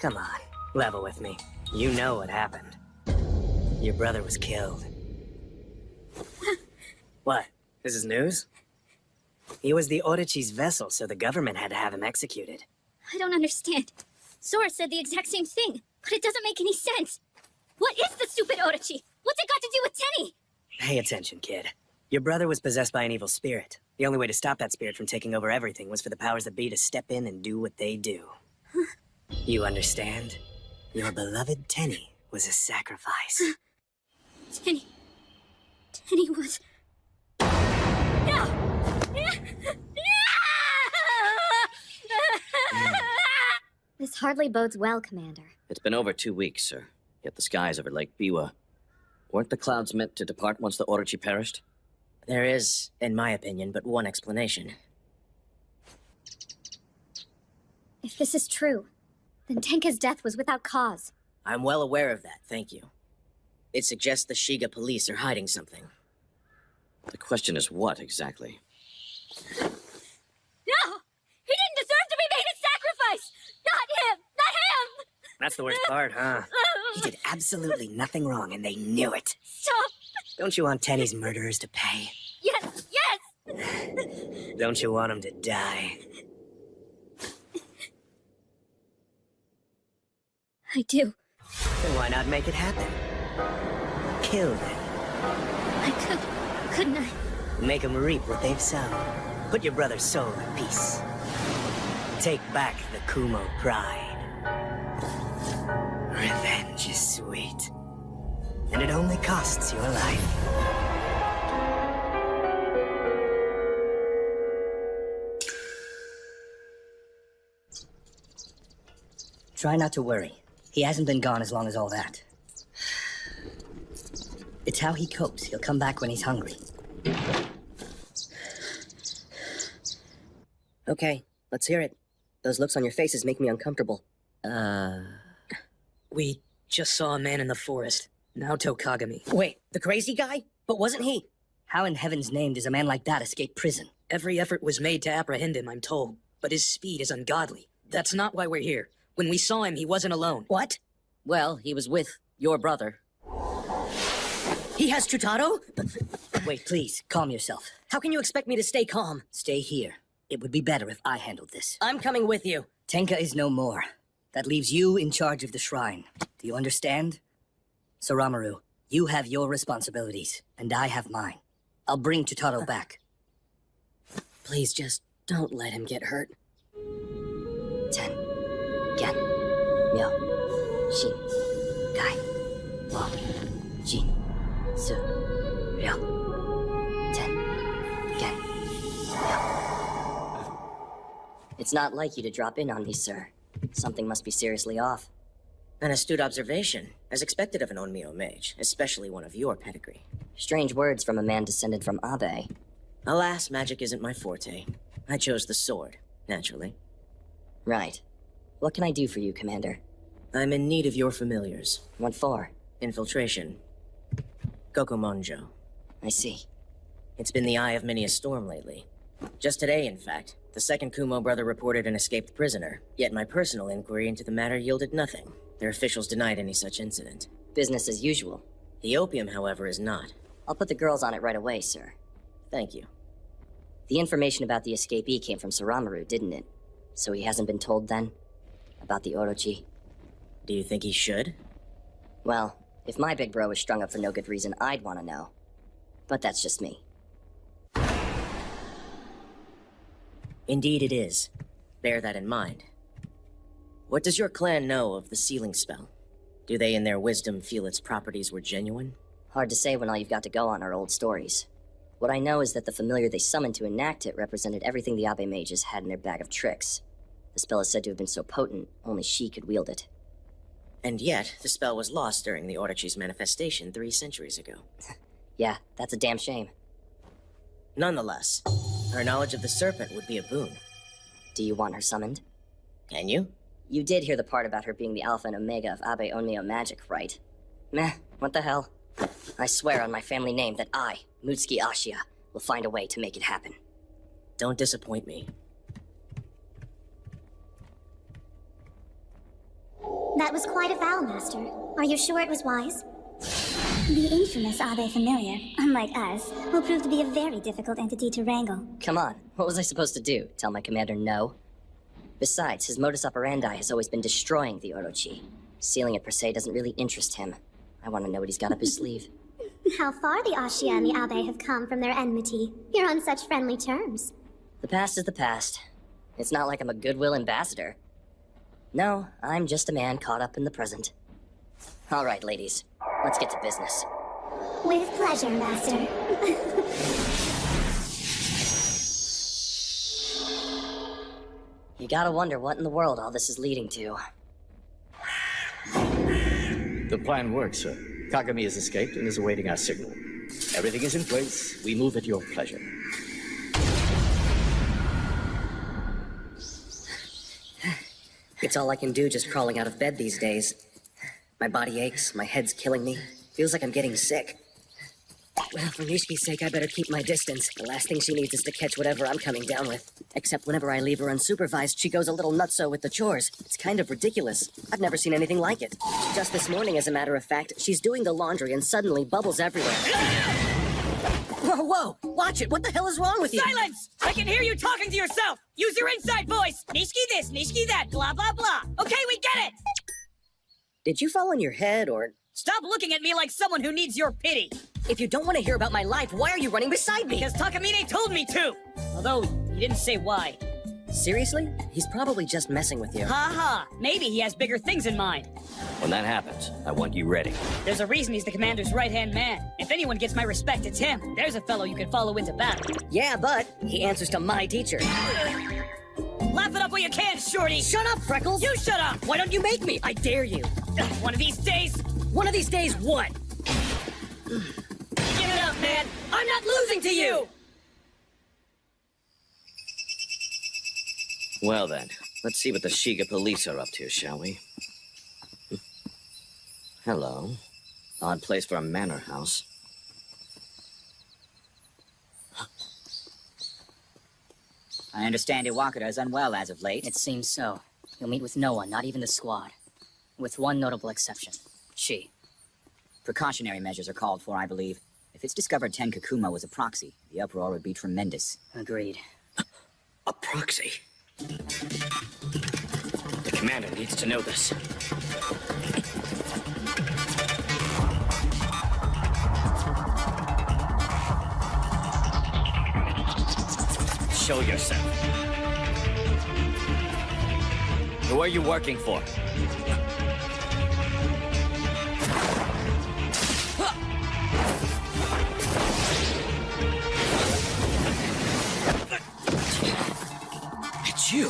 Come on, level with me. You know what happened. Your brother was killed. What? This is news? He was the Orochi's vessel, so the government had to have him executed. I don't understand. Sora said the exact same thing, but it doesn't make any sense. What is the stupid Orochi? What's it got to do with Tenny? Pay attention, kid. Your brother was possessed by an evil spirit. The only way to stop that spirit from taking over everything was for the powers that be to step in and do what they do. Huh? You understand? Your beloved Tenny was a sacrifice. Tenny was... No! This hardly bodes well, Commander. It's been over 2 weeks, sir. Yet the skies over Lake Biwa. Weren't the clouds meant to depart once the Orochi perished? There is, in my opinion, but one explanation. If this is true, then Tenka's death was without cause. I'm well aware of that, thank you. It suggests the Shiga police are hiding something. The question is what, exactly? No! He didn't deserve to be made a sacrifice! Not him! Not him! That's the worst part, huh? He did absolutely nothing wrong, and they knew it. Stop! Don't you want Tenny's murderers to pay? Yes! Yes! Don't you want him to die? I do. Then why not make it happen? Kill them. I couldn't I? Make them reap what they've sown. Put your brother's soul at peace. Take back the Kumoh pride. Revenge is sweet. And it only costs your life. Try not to worry. He hasn't been gone as long as all that. It's how he copes. He'll come back when he's hungry. Okay, let's hear it. Those looks on your faces make me uncomfortable. We just saw a man in the forest. Naoto Kagami. Wait, the crazy guy? But wasn't he? How in heaven's name does a man like that escape prison? Every effort was made to apprehend him, I'm told. But his speed is ungodly. That's not why we're here. When we saw him, he wasn't alone. What? Well, he was with your brother. He has Chutaro? Wait, please, calm yourself. How can you expect me to stay calm? Stay here. It would be better if I handled this. I'm coming with you. Tenka is no more. That leaves you in charge of the shrine. Do you understand? Saramaru, you have your responsibilities, and I have mine. I'll bring Chutaro back. Please just don't let him get hurt. 10, Gen, Myo, Shin, Kai, Wo, Jin, Su, Ryo, 10, Gen, Myo. It's not like you to drop in on me, sir. Something must be seriously off. An astute observation, as expected of an Onmyo mage, especially one of your pedigree. Strange words from a man descended from Abe. Alas, magic isn't my forte. I chose the sword, naturally. Right. What can I do for you, Commander? I'm in need of your familiars. What for? Infiltration. Gokumonjo. I see. It's been the eye of many a storm lately. Just today, in fact, the second Kumoh brother reported an escaped prisoner, yet my personal inquiry into the matter yielded nothing. Their officials denied any such incident. Business as usual. The opium, however, is not. I'll put the girls on it right away, sir. Thank you. The information about the escapee came from Saramaru, didn't it? So he hasn't been told then? About the Orochi? Do you think he should? Well, if my big bro was strung up for no good reason, I'd want to know. But that's just me. Indeed it is. Bear that in mind. What does your clan know of the sealing spell? Do they in their wisdom feel its properties were genuine? Hard to say when all you've got to go on are old stories. What I know is that the familiar they summoned to enact it represented everything the Abe mages had in their bag of tricks. The spell is said to have been so potent, only she could wield it. And yet, the spell was lost during the Orochi's manifestation 3 centuries ago. Yeah, that's a damn shame. Nonetheless, her knowledge of the serpent would be a boon. Do you want her summoned? Can you? You did hear the part about her being the alpha and omega of Abe Onmyo magic, right? Meh, what the hell? I swear on my family name that I, Mutsuki Ashia, will find a way to make it happen. Don't disappoint me. That was quite a vow, Master. Are you sure it was wise? The infamous Abe familiar, unlike us, will prove to be a very difficult entity to wrangle. Come on, what was I supposed to do? Tell my commander no? Besides, his modus operandi has always been destroying the Orochi. Sealing it per se doesn't really interest him. I want to know what he's got up his sleeve. How far the Ashia and the Abe have come from their enmity. You're on such friendly terms. The past is the past. It's not like I'm a goodwill ambassador. No, I'm just a man caught up in the present. All right, ladies, let's get to business. With pleasure, Master. You gotta wonder what in the world all this is leading to. The plan works, sir. Kagami has escaped and is awaiting our signal. Everything is in place. We move at your pleasure. It's all I can do just crawling out of bed these days. My body aches, my head's killing me. Feels like I'm getting sick. Well, for Nishiki's sake, I better keep my distance. The last thing she needs is to catch whatever I'm coming down with. Except whenever I leave her unsupervised, she goes a little nutso with the chores. It's kind of ridiculous. I've never seen anything like it. Just this morning, as a matter of fact, she's doing the laundry and suddenly bubbles everywhere. Whoa, whoa! Watch it! What the hell is wrong with you? Silence! I can hear you talking to yourself! Use your inside voice! Nishiki this, Nishiki that, blah, blah, blah. Okay, we get it! Did you fall on your head, or... Stop looking at me like someone who needs your pity! If you don't want to hear about my life, why are you running beside me? Because Takamine told me to! Although, he didn't say why. Seriously? He's probably just messing with you. Ha ha! Maybe he has bigger things in mind. When that happens, I want you ready. There's a reason he's the commander's right-hand man. If anyone gets my respect, it's him. There's a fellow you can follow into battle. Yeah, but he answers to my teacher. Laugh it up while you can, shorty! Shut up, Freckles! You shut up! Why don't you make me? I dare you. One of these days... One of these days, what? Give it up, man! I'm not losing to you! Well then, let's see what the Shiga police are up to, shall we? Hello. Odd place for a manor house. I understand Iwakura is unwell as of late. It seems so. You'll meet with no one, not even the squad. With one notable exception. She. Precautionary measures are called for, I believe. If it's discovered Tenka Kumoh was a proxy, the uproar would be tremendous. Agreed. A proxy? The commander needs to know this. Show yourself. Who are you working for? It's you.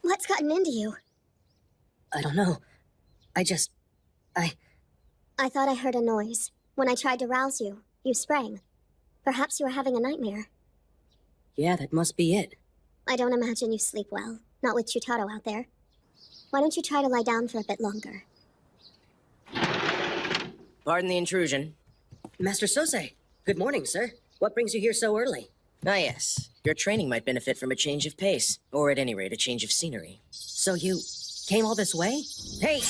What's gotten into you? I don't know. I thought I heard a noise. When I tried to rouse you, you sprang. Perhaps you were having a nightmare. Yeah, that must be it. I don't imagine you sleep well, not with Chutaro out there. Why don't you try to lie down for a bit longer? Pardon the intrusion. Master Sose, good morning, sir. What brings you here so early? Ah, yes. Your training might benefit from a change of pace, or at any rate, a change of scenery. So you came all this way? Hey,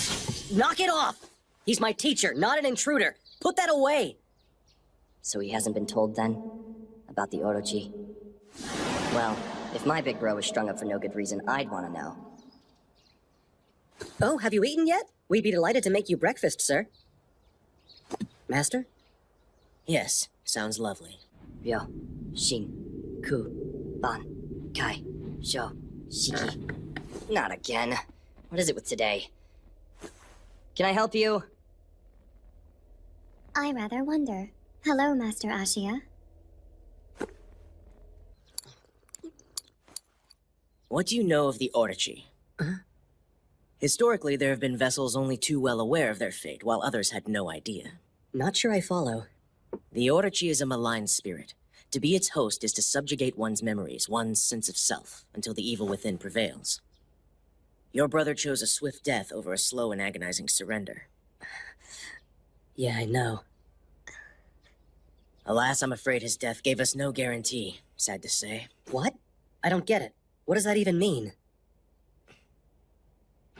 knock it off! He's my teacher, not an intruder. Put that away! So he hasn't been told then? About the Orochi? Well, if my big bro was strung up for no good reason, I'd want to know. Oh, have you eaten yet? We'd be delighted to make you breakfast, sir. Master? Yes, sounds lovely. Ryo, Shin, Ku, Ban, Kai, Sho, Shiki. Not again. What is it with today? Can I help you? I rather wonder. Hello, Master Ashia. What do you know of the Orochi? Historically, there have been vessels only too well aware of their fate, while others had no idea. Not sure I follow. The Orochi is a malign spirit. To be its host is to subjugate one's memories, one's sense of self, until the evil within prevails. Your brother chose a swift death over a slow and agonizing surrender. Yeah, I know. Alas, I'm afraid his death gave us no guarantee, sad to say. What? I don't get it. What does that even mean?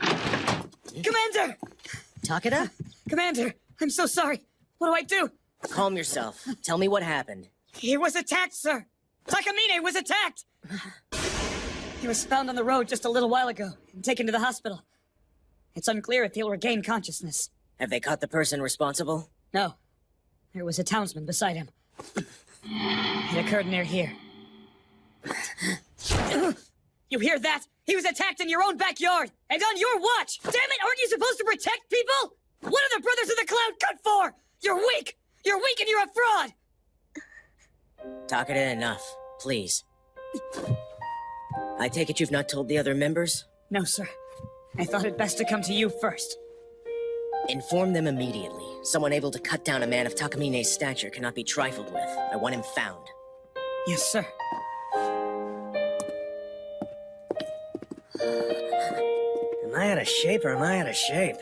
Commander! Takeda? Commander, I'm so sorry. What do I do? Calm yourself. Tell me what happened. He was attacked, sir. Takamine was attacked. He was found on the road just a little while ago and taken to the hospital. It's unclear if he'll regain consciousness. Have they caught the person responsible? No. There was a townsman beside him. It occurred near here. You hear that? He was attacked in your own backyard! And on your watch! Damn it, aren't you supposed to protect people? What are the Brothers of the Cloud good for? You're weak! You're weak and you're a fraud! Takeda, enough. Please. I take it you've not told the other members? No, sir. I thought it best to come to you first. Inform them immediately. Someone able to cut down a man of Takamine's stature cannot be trifled with. I want him found. Yes, sir. Am I out of shape or am I out of shape?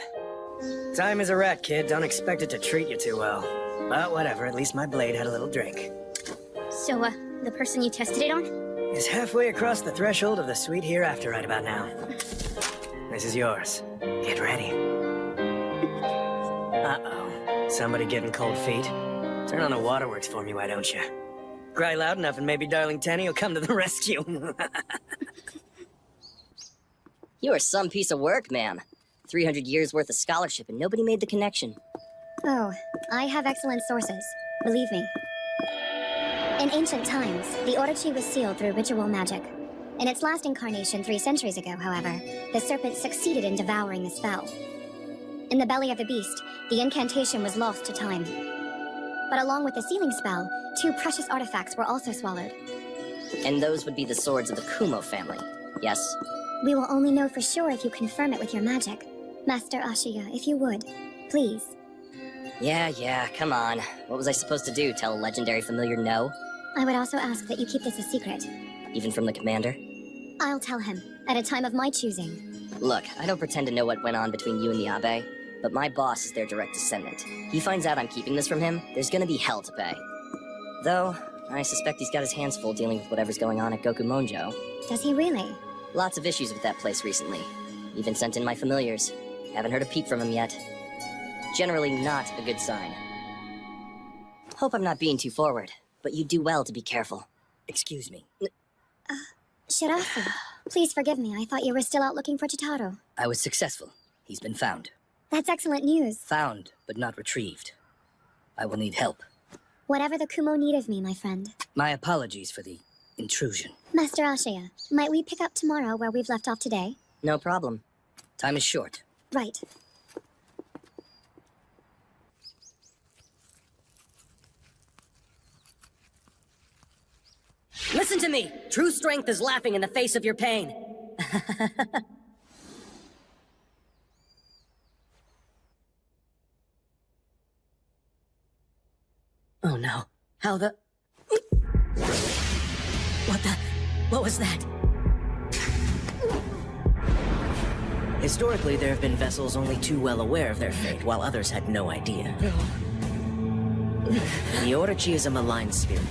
Time is a rat, kid. Don't expect it to treat you too well. But whatever, at least my blade had a little drink. So, the person you tested it on? Is halfway across the threshold of the sweet hereafter right about now. This is yours. Get ready. Uh-oh. Somebody getting cold feet? Turn on the waterworks for me, why don't you? Cry loud enough and maybe Darling Tenny will come to the rescue. You are some piece of work, ma'am. 300 years worth of scholarship and nobody made the connection. Oh, I have excellent sources. Believe me. In ancient times, the Orochi was sealed through ritual magic. In its last incarnation 3 centuries ago, however, the serpent succeeded in devouring the spell. In the belly of the beast, the incantation was lost to time. But along with the sealing spell, 2 precious artifacts were also swallowed. And those would be the swords of the Kumoh family, yes? We will only know for sure if you confirm it with your magic. Master Ashiya, if you would, please. Yeah, come on. What was I supposed to do, tell a legendary familiar no? I would also ask that you keep this a secret. Even from the commander? I'll tell him, at a time of my choosing. Look, I don't pretend to know what went on between you and the Abe, but my boss is their direct descendant. He finds out I'm keeping this from him, there's gonna be hell to pay. Though, I suspect he's got his hands full dealing with whatever's going on at Gokumonjo. Does he really? Lots of issues with that place recently. Even sent in my familiars. Haven't heard a peep from him yet. Generally not a good sign. Hope I'm not being too forward, but you do well to be careful. Excuse me. Shirasu, please forgive me. I thought you were still out looking for Totaro. I was successful. He's been found. That's excellent news. Found, but not retrieved. I will need help. Whatever the Kumoh need of me, my friend. My apologies for the intrusion. Master Ashiya, might we pick up tomorrow where we've left off today? No problem. Time is short. Right. Listen to me! True strength is laughing in the face of your pain. Oh no. How the... What was that? Historically, there have been vessels only too well aware of their fate, while others had no idea. The Orochi is a malign spirit.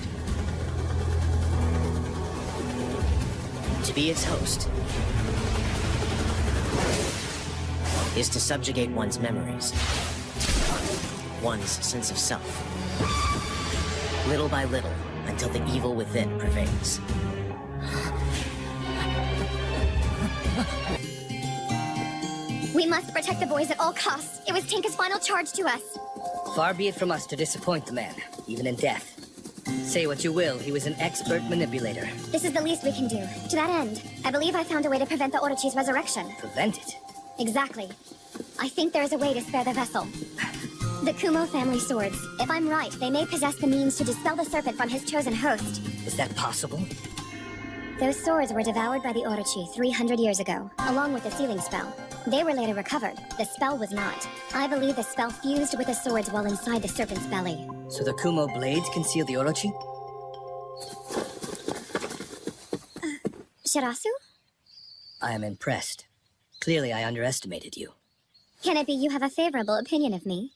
To be its host is to subjugate one's memories, one's sense of self, little by little, until the evil within prevails. We must protect the boys at all costs. It was Tinka's final charge to us. Far be it from us to disappoint the man, even in death. Say what you will, he was an expert manipulator. This is the least we can do. To that end, I believe I found a way to prevent the Orochi's resurrection. Prevent it? Exactly. I think there is a way to spare the vessel. The Kumoh family swords. If I'm right, they may possess the means to dispel the serpent from his chosen host. Is that possible? Those swords were devoured by the Orochi 300 years ago, along with the sealing spell. They were later recovered. The spell was not. I believe the spell fused with the swords while inside the serpent's belly. So the Kumoh blades conceal the Orochi? Shirasu? I am impressed. Clearly I underestimated you. Can it be you have a favorable opinion of me?